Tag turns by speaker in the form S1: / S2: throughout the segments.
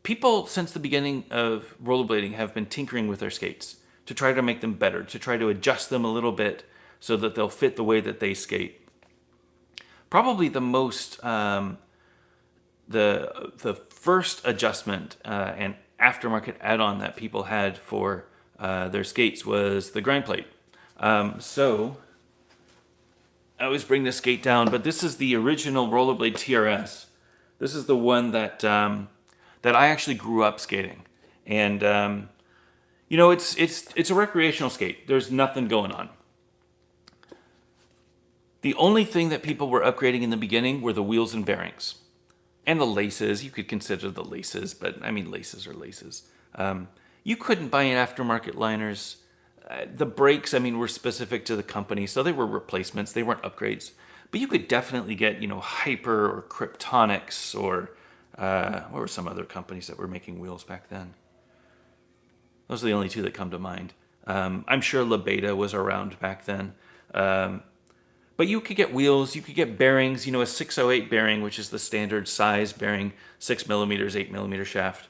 S1: people since the beginning of rollerblading have been tinkering with their skates to try to make them better, to try to adjust them a little bit so that they'll fit the way that they skate. Probably the most the first adjustment and aftermarket add-on that people had for their skates was the grind plate. So I always bring this skate down, but this is the original Rollerblade TRS. This is the one that that I actually grew up skating, and you know, it's a recreational skate. There's nothing going on. The only thing that people were upgrading in the beginning were the wheels and bearings. And the laces. You could consider the laces, but I mean, laces are laces. You couldn't buy an aftermarket liners. The brakes, I mean, were specific to the company, so they were replacements. They weren't upgrades. But you could definitely get, you know, Hyper or Kryptonics or what were some other companies that were making wheels back then? Those are the only two that come to mind. I'm sure La Beta was around back then. But you could get wheels, you could get bearings, you know, a 608 bearing, which is the standard size bearing, 6 millimeters, 8 millimeter shaft.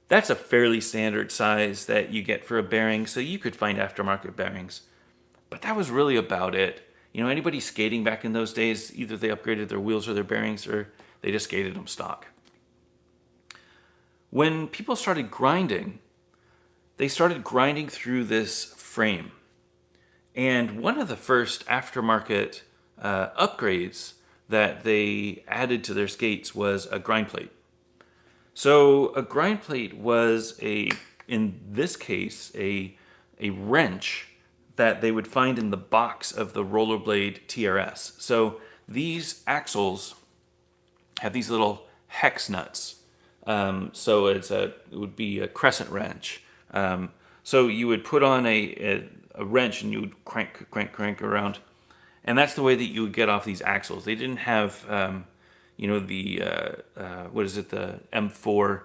S1: That's a fairly standard size that you get for a bearing, so you could find aftermarket bearings. But that was really about it. You know, anybody skating back in those days, either they upgraded their wheels or their bearings, or they just skated them stock. When people started grinding, they started grinding through this frame. And one of the first aftermarket upgrades that they added to their skates was a grind plate. So a grind plate was in this case, a wrench that they would find in the box of the Rollerblade TRS. So these axles have these little hex nuts. So it would be a crescent wrench. So you would put on a wrench and you would crank around, and that's the way that you would get off these axles. They didn't have, you know, the what is it, the M4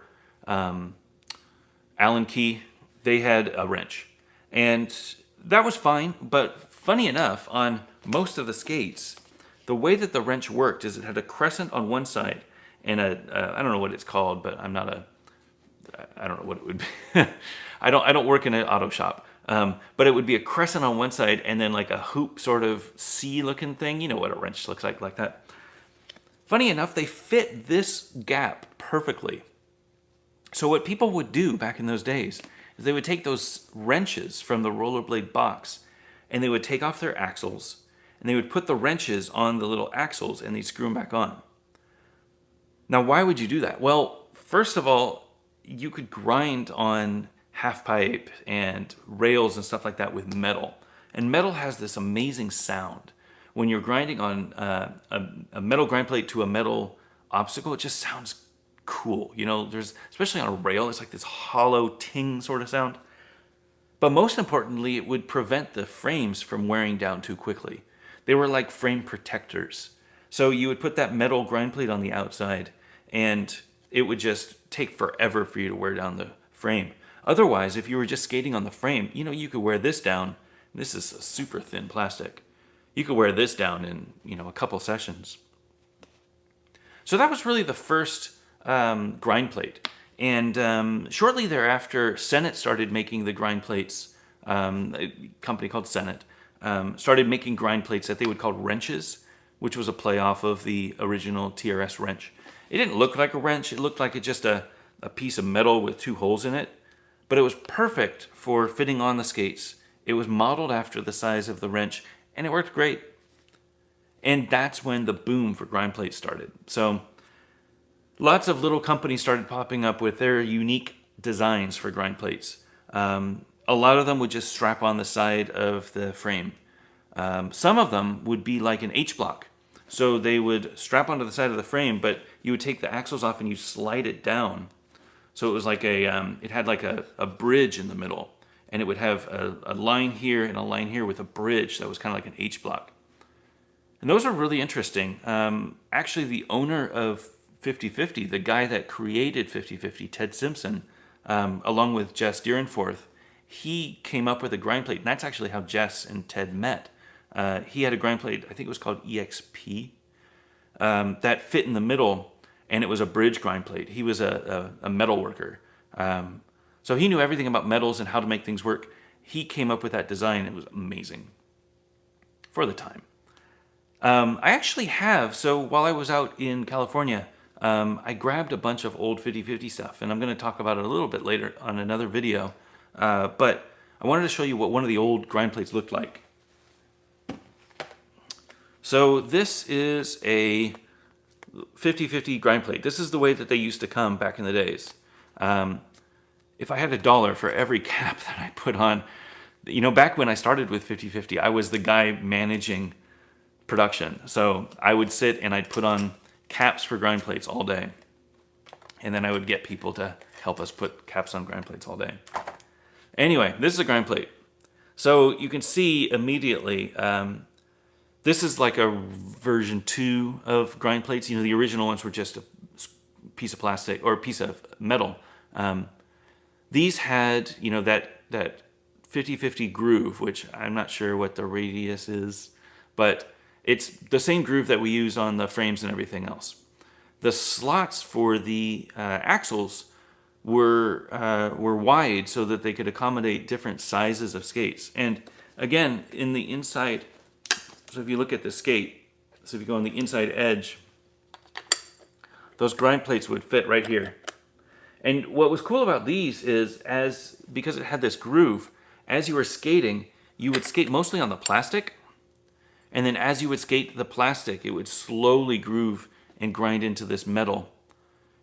S1: Allen key. They had a wrench, and that was fine. But funny enough, on most of the skates, the way that the wrench worked is it had a crescent on one side and I don't know what it's called, but I don't know what it would be. I don't work in an auto shop. But it would be a crescent on one side and then like a hoop sort of C-looking thing. You know what a wrench looks like that. Funny enough, they fit this gap perfectly. So what people would do back in those days is they would take those wrenches from the Rollerblade box and they would take off their axles and they would put the wrenches on the little axles and they'd screw them back on. Now, why would you do that? Well, first of all, you could grind on half pipe and rails and stuff like that with metal. And metal has this amazing sound. When you're grinding on a metal grind plate to a metal obstacle, it just sounds cool. You know, there's, especially on a rail, it's like this hollow ting sort of sound. But most importantly, it would prevent the frames from wearing down too quickly. They were like frame protectors. So you would put that metal grind plate on the outside and it would just take forever for you to wear down the frame. Otherwise, if you were just skating on the frame, you know, you could wear this down. This is a super thin plastic. You could wear this down in, you know, a couple sessions. So that was really the first grind plate. And shortly thereafter, Senate started making the grind plates. A company called Senate started making grind plates that they would call wrenches, which was a play off of the original TRS wrench. It didn't look like a wrench. It looked like just a piece of metal with two holes in it. But it was perfect for fitting on the skates. It was modeled after the size of the wrench, and it worked great. And that's when the boom for grind plates started. So lots of little companies started popping up with their unique designs for grind plates. A lot of them would just strap on the side of the frame. Some of them would be like an H-block. So they would strap onto the side of the frame, but you would take the axles off and you slide it down. So it was like it had like a bridge in the middle, and it would have a line here and a line here with a bridge that was kind of like an H-block. And those are really interesting. Actually, the owner of 50/50, the guy that created 50/50, Ted Simpson, along with Jess Deerenforth, he came up with a grind plate, and that's actually how Jess and Ted met. He had a grind plate, I think it was called EXP, that fit in the middle. and it was a bridge grind plate. He was a metal worker. So he knew everything about metals and how to make things work. He came up with that design. It was amazing for the time. I actually have, so while I was out in California, I grabbed a bunch of old 50/50 stuff, and I'm going to talk about it a little bit later on another video. But I wanted to show you what one of the old grind plates looked like. So this is a 50/50 grind plate. This is the way that they used to come back in the days. If I had $1 for every cap that I put on, you know, back when I started with 50/50, I was the guy managing production. So I would sit and I'd put on caps for grind plates all day. And then I would get people to help us put caps on grind plates all day. Anyway, this is a grind plate. So you can see immediately, this is like a version 2 of grind plates. You know, the original ones were just a piece of plastic or a piece of metal. These had, you know, that 50/50 groove, which I'm not sure what the radius is, but it's the same groove that we use on the frames and everything else. The slots for the axles were wide so that they could accommodate different sizes of skates. And again, in the inside, so if you look at the skate, so if you go on the inside edge, those grind plates would fit right here. And what was cool about these is because it had this groove, as you were skating, you would skate mostly on the plastic. And then as you would skate the plastic, it would slowly groove and grind into this metal.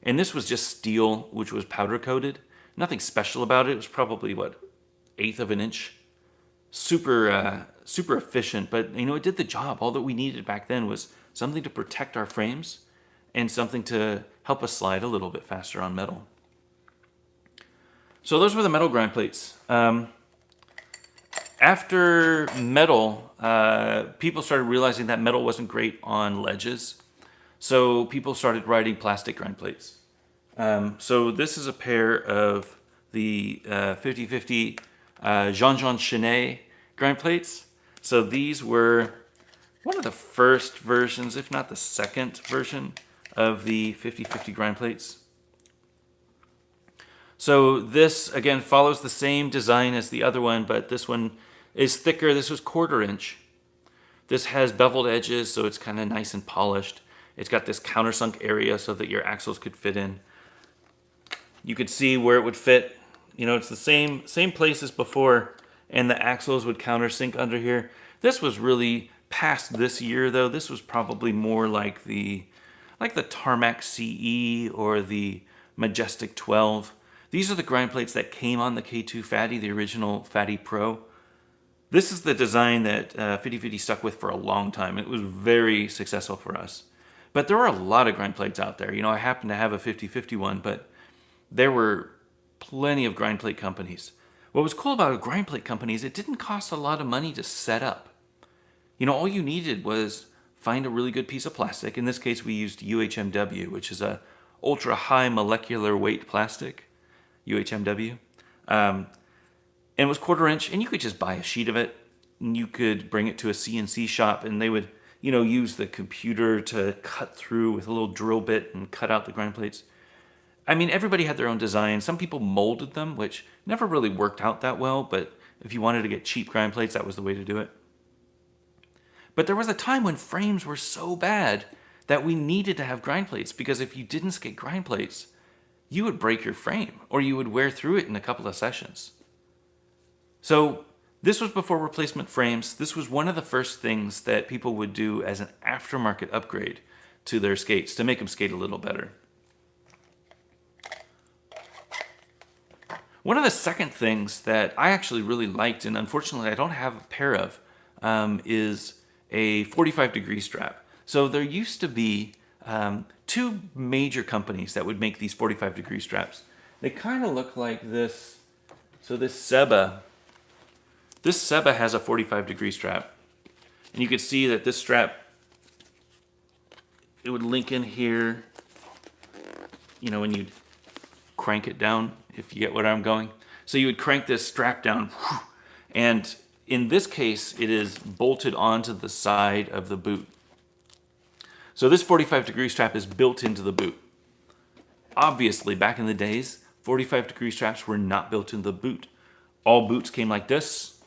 S1: And this was just steel, which was powder coated. Nothing special about it. It was probably, what, 1/8 of an inch? Super efficient, but you know, it did the job. All that we needed back then was something to protect our frames and something to help us slide a little bit faster on metal. So those were the metal grind plates. After metal, people started realizing that metal wasn't great on ledges. So people started writing plastic grind plates. So this is a pair of the 50/50 Jean Chenet grind plates. So these were one of the first versions, if not the second version, of the 50/50 grind plates. So this, again, follows the same design as the other one, but this one is thicker. This was 1/4 inch. This has beveled edges, so it's kind of nice and polished. It's got this countersunk area so that your axles could fit in. You could see where it would fit. You know, it's the same place as before, and the axles would countersink under here. This was really past this year, though. This was probably more like the Tarmac CE or the Majestic 12. These are the grind plates that came on the K2 Fatty, the original Fatty Pro. This is the design that 50/50 stuck with for a long time. It was very successful for us. But there were a lot of grind plates out there. You know, I happen to have a 50/50 one, but there were plenty of grind plate companies. What was cool about a grind plate company is it didn't cost a lot of money to set up. You know, all you needed was find a really good piece of plastic. In this case, we used UHMW, which is a ultra high molecular weight plastic. UHMW. And it was 1/4 inch, and you could just buy a sheet of it, and you could bring it to a CNC shop, and they would, you know, use the computer to cut through with a little drill bit and cut out the grind plates. I mean, everybody had their own design. Some people molded them, which never really worked out that well, but if you wanted to get cheap grind plates, that was the way to do it. But there was a time when frames were so bad that we needed to have grind plates, because if you didn't skate grind plates, you would break your frame, or you would wear through it in a couple of sessions. So this was before replacement frames. This was one of the first things that people would do as an aftermarket upgrade to their skates to make them skate a little better. One of the second things that I actually really liked, and unfortunately I don't have a pair of, is a 45-degree strap. So there used to be two major companies that would make these 45-degree straps. They kind of look like this. So this Seba has a 45-degree strap. And you could see that this strap, it would link in here, you know, when you'd crank it down, if you get what I'm going. So you would crank this strap down, and in this case, it is bolted onto the side of the boot. So this 45-degree strap is built into the boot. obviously, back in the days, 45-degree straps were not built into the boot. All boots came like this,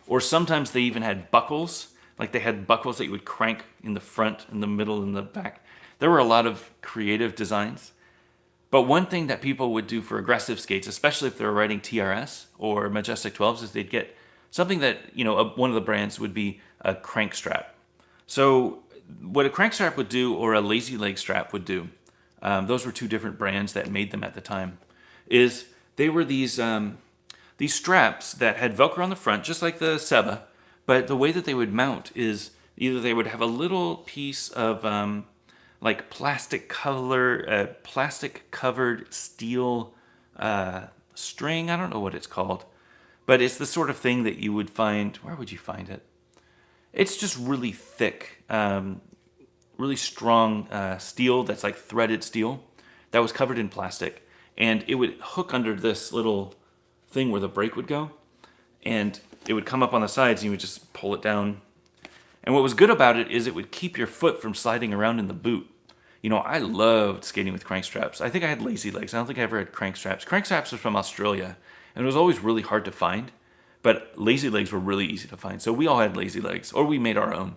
S1: or sometimes they even had buckles. Like they had buckles that you would crank in the front, in the middle, in the back. There were a lot of creative designs. But one thing that people would do for aggressive skates, especially if they were riding TRS or Majestic 12s, is they'd get something that, one of the brands would be a crank strap. So what a crank strap would do, or a lazy leg strap would do, those were two different brands that made them at the time, is they were these straps that had Velcro on the front, just like the Seba, but the way that they would mount is either they would have a little piece of like plastic covered steel string. I don't know what it's called, but it's the sort of thing that you would find. Where would you find it? It's just really thick, really strong steel that's like threaded steel that was covered in plastic, and it would hook under this little thing where the brake would go, and it would come up on the sides, and you would just pull it down. And what was good about it is it would keep your foot from sliding around in the boot. I loved skating with crank straps. I think I had lazy legs. I don't think I ever had crank straps. Crank straps were from Australia, and it was always really hard to find, but lazy legs were really easy to find. So we all had lazy legs, or we made our own.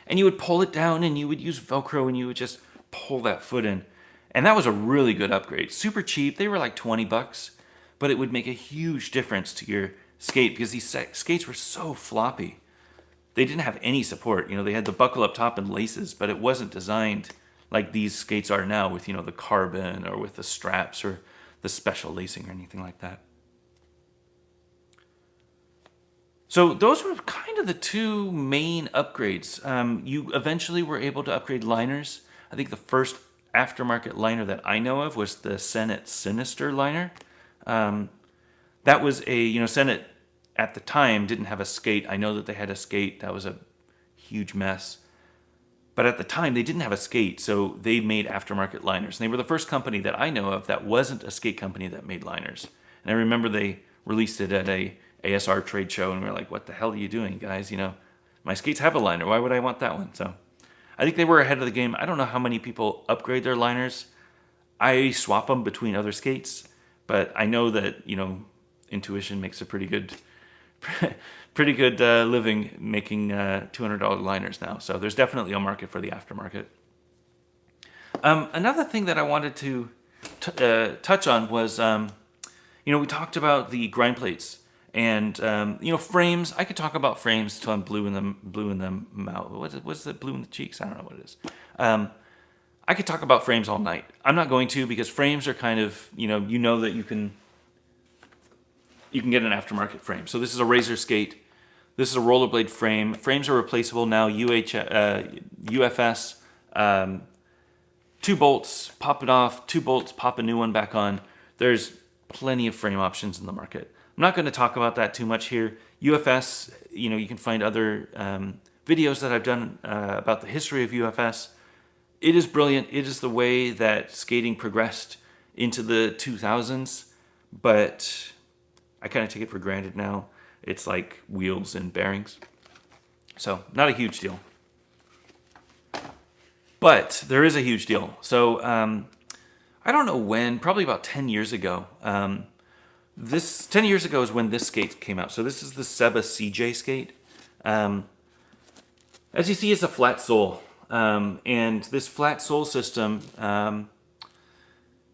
S1: And you would pull it down, and you would use Velcro, and you would just pull that foot in. And that was a really good upgrade. Super cheap. They were like $20, but it would make a huge difference to your skate because these skates were so floppy. They didn't have any support. They had the buckle up top and laces, but it wasn't designed like these skates are now with, the carbon or with the straps or the special lacing or anything like that. So those were kind of the two main upgrades. You eventually were able to upgrade liners. I think the first aftermarket liner that I know of was the Senate Sinister liner. That was a, Senate at the time didn't have a skate. I know that they had a skate. That was a huge mess. But at the time, they didn't have a skate, so they made aftermarket liners. And they were the first company that I know of that wasn't a skate company that made liners. And I remember they released it at a ASR trade show, and we were like, what the hell are you doing, guys? My skates have a liner. Why would I want that one? So I think they were ahead of the game. I don't know how many people upgrade their liners. I swap them between other skates, but I know that, Intuition makes a pretty good living making $200 liners now. So there's definitely a market for the aftermarket. Another thing that I wanted to touch on was, we talked about the grind plates and, frames. I could talk about frames till I'm blue in the mouth. What's it? Blue in the cheeks? I don't know what it is. I could talk about frames all night. I'm not going to, because frames are kind of, that you can get an aftermarket frame. So this is a Razor skate. This is a rollerblade frame. Frames are replaceable now. UFS, 2 bolts, pop it off, 2 bolts, pop a new one back on. There's plenty of frame options in the market. I'm not going to talk about that too much here. UFS, you can find other videos that I've done about the history of UFS. It is brilliant. It is the way that skating progressed into the 2000s, but I kind of take it for granted now. It's like wheels and bearings. So not a huge deal. But there is a huge deal. So I don't know when, probably about 10 years ago. 10 years ago is when this skate came out. So this is the Seba CJ skate. As you see, it's a flat sole. And this flat sole system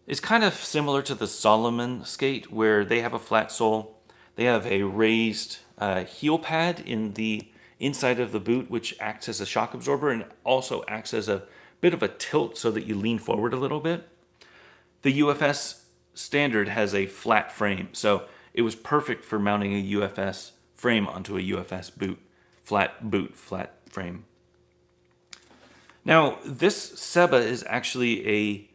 S1: is kind of similar to the Solomon skate, where they have a flat sole. They have a raised heel pad in the inside of the boot, which acts as a shock absorber and also acts as a bit of a tilt so that you lean forward a little bit. The UFS standard has a flat frame, so it was perfect for mounting a UFS frame onto a UFS boot. Flat frame. Now, this Seba is actually a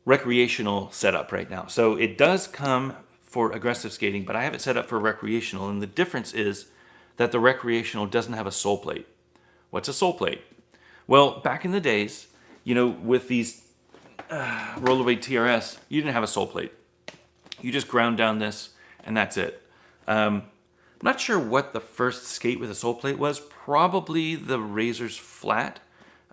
S1: recreational setup right now. So it does come for aggressive skating, but I have it set up for recreational. And the difference is that the recreational doesn't have a sole plate. What's a sole plate? Well, back in the days, with these rollerblade TRS, you didn't have a sole plate. You just ground down this, and that's it. I'm not sure what the first skate with a sole plate was. Probably the Razor's Flat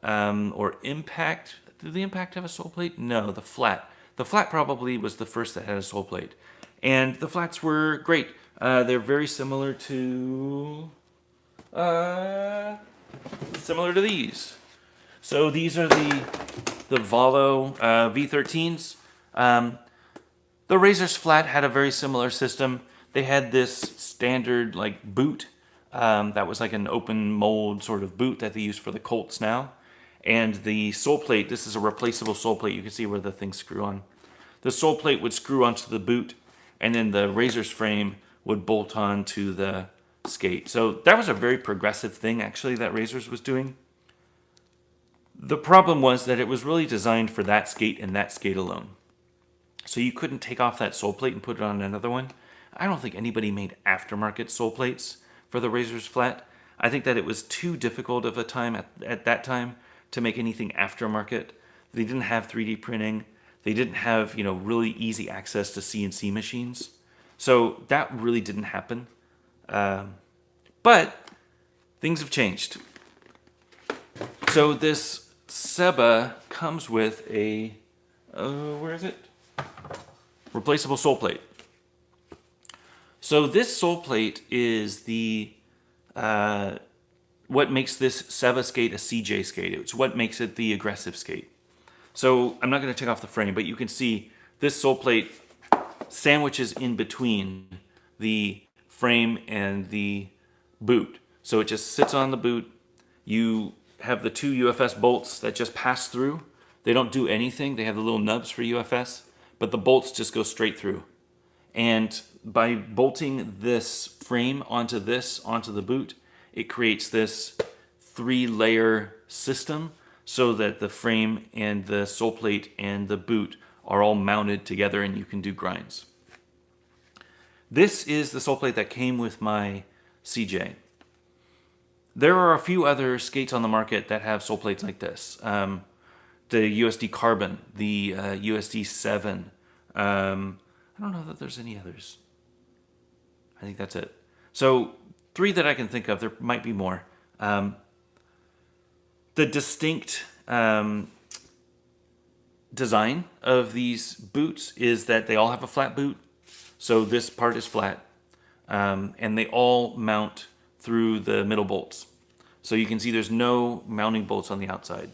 S1: or Impact Did the Impact have a sole plate? No, the Flat. The Flat probably was the first that had a sole plate. And the Flats were great. They're very similar to these. So these are the Valo V13s. The Razor's Flat had a very similar system. They had this standard like boot that was like an open mold sort of boot that they use for the Colts now. And the sole plate, this is a replaceable sole plate. You can see where the things screw on. The sole plate would screw onto the boot, and then the Razor's frame would bolt on to the skate. So that was a very progressive thing, actually, that Razor's was doing. The problem was that it was really designed for that skate and that skate alone. So you couldn't take off that sole plate and put it on another one. I don't think anybody made aftermarket sole plates for the Razor's Flat. I think that it was too difficult of a time at that time to make anything aftermarket. They didn't have 3D printing. They didn't have, really easy access to CNC machines. So that really didn't happen. But things have changed. So this Seba comes with a, where is it? Replaceable sole plate. So this sole plate is the what makes this Seba skate a CJ skate. It's what makes it the aggressive skate. So I'm not going to take off the frame, but you can see this sole plate sandwiches in between the frame and the boot. So it just sits on the boot. You have the two UFS bolts that just pass through. They don't do anything. They have the little nubs for UFS, but the bolts just go straight through. And by bolting this frame onto the boot, it creates this 3-layer system so that the frame and the sole plate and the boot are all mounted together and you can do grinds. This is the sole plate that came with my CJ. There are a few other skates on the market that have sole plates like this. The USD Carbon, the USD 7. I don't know that there's any others. I think that's it. So 3 that I can think of. There might be more. The distinct design of these boots is that they all have a flat boot. So this part is flat. And they all mount through the middle bolts. So you can see there's no mounting bolts on the outside.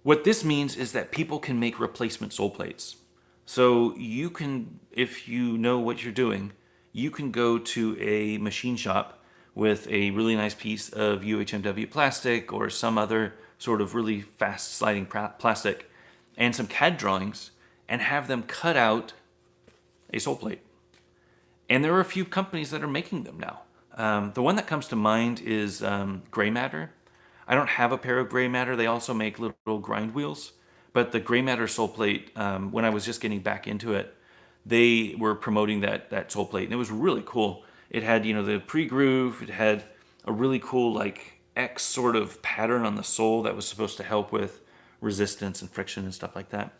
S1: What this means is that people can make replacement sole plates. So you can, if you know what you're doing, you can go to a machine shop with a really nice piece of UHMW plastic or some other sort of really fast sliding plastic and some CAD drawings and have them cut out a sole plate. And there are a few companies that are making them now. The one that comes to mind is Gray Matter. I don't have a pair of Gray Matter. They also make little grind wheels. But the Gray Matter sole plate, when I was just getting back into it, they were promoting that sole plate. And it was really cool. It had, the pre-groove. It had a really cool, like, X sort of pattern on the sole that was supposed to help with resistance and friction and stuff like that.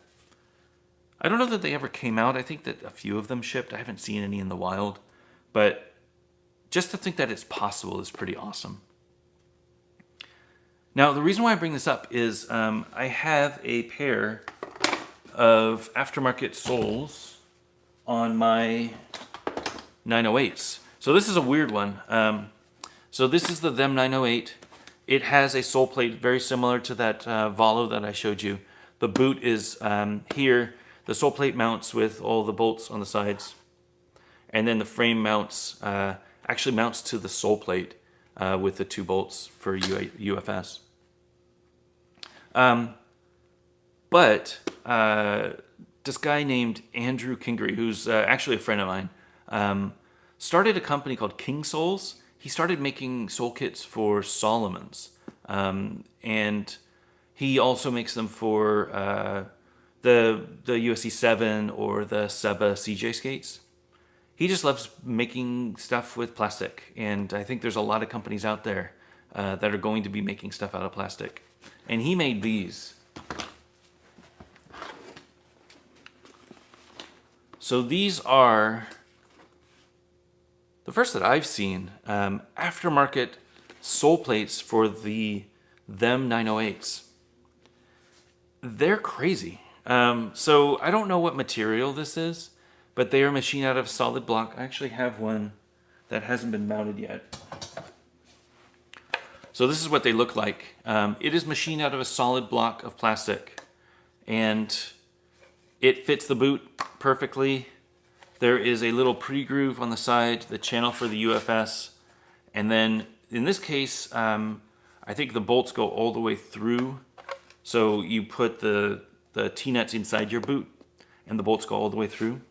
S1: I don't know that they ever came out. I think that a few of them shipped. I haven't seen any in the wild. But just to think that it's possible is pretty awesome. Now, the reason why I bring this up is I have a pair of aftermarket soles on my 908s. So this is a weird one. So this is the Them 908. It has a sole plate very similar to that Valo that I showed you. The boot is here. The sole plate mounts with all the bolts on the sides. And then the frame mounts, actually mounts to the sole plate with the 2 bolts for UFS. But this guy named Andrew Kingery, who's actually a friend of mine, started a company called King Soles. He started making sole kits for Solomon's. And he also makes them for the USC 7 or the Seba CJ skates. He just loves making stuff with plastic. And I think there's a lot of companies out there that are going to be making stuff out of plastic. And he made these. So these are the first that I've seen, aftermarket sole plates for the them 908s. They're crazy. So I don't know what material this is, but they are machined out of solid block. I actually have one that hasn't been mounted yet. So this is what they look like. It is machined out of a solid block of plastic, and it fits the boot perfectly. There is a little pre-groove on the side, the channel for the UFS, and then in this case, I think the bolts go all the way through. So you put the T-nuts inside your boot, and the bolts go all the way through.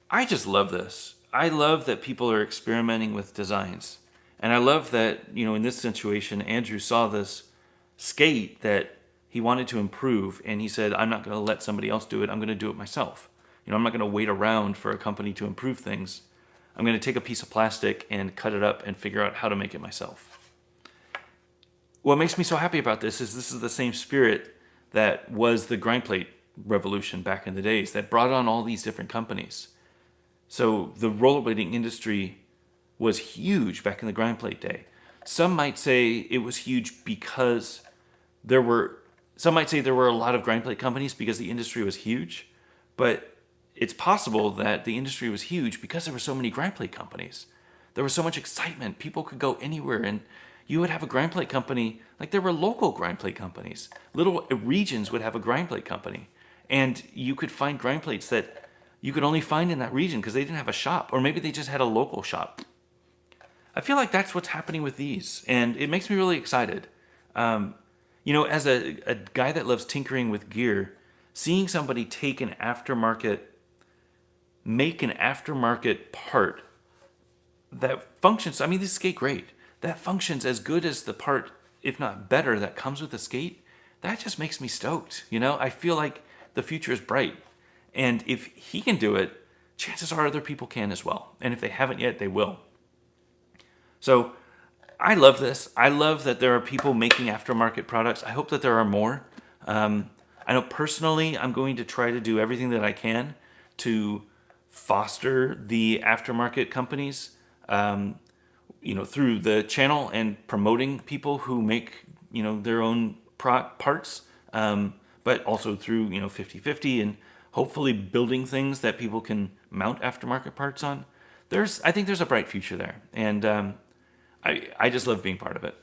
S1: I just love this. I love that people are experimenting with designs. And I love that, in this situation, Andrew saw this skate that he wanted to improve, and he said, I'm not going to let somebody else do it. I'm going to do it myself. I'm not going to wait around for a company to improve things. I'm going to take a piece of plastic and cut it up and figure out how to make it myself. What makes me so happy about this is the same spirit that was the grind plate revolution back in the days that brought on all these different companies. So the rollerblading industry was huge back in the grind plate day. Some might say it was huge because some might say there were a lot of grind plate companies because the industry was huge, but it's possible that the industry was huge because there were so many grind plate companies. There was so much excitement. People could go anywhere, and you would have a grind plate company. Like, there were local grind plate companies. Little regions would have a grind plate company, and you could find grind plates that you could only find in that region because they didn't have a shop, or maybe they just had a local shop. I feel like that's what's happening with these, and it makes me really excited. As a guy that loves tinkering with gear, seeing somebody make an aftermarket part that functions, this skate great, that functions as good as the part, if not better, that comes with the skate, that just makes me stoked. I feel like the future is bright. And if he can do it, chances are other people can as well. And if they haven't yet, they will. So I love this. I love that there are people making aftermarket products. I hope that there are more. I know personally I'm going to try to do everything that I can to foster the aftermarket companies, through the channel and promoting people who make, their own parts, but also through, 50/50 and hopefully building things that people can mount aftermarket parts on. I think there's a bright future there. And I just love being part of it.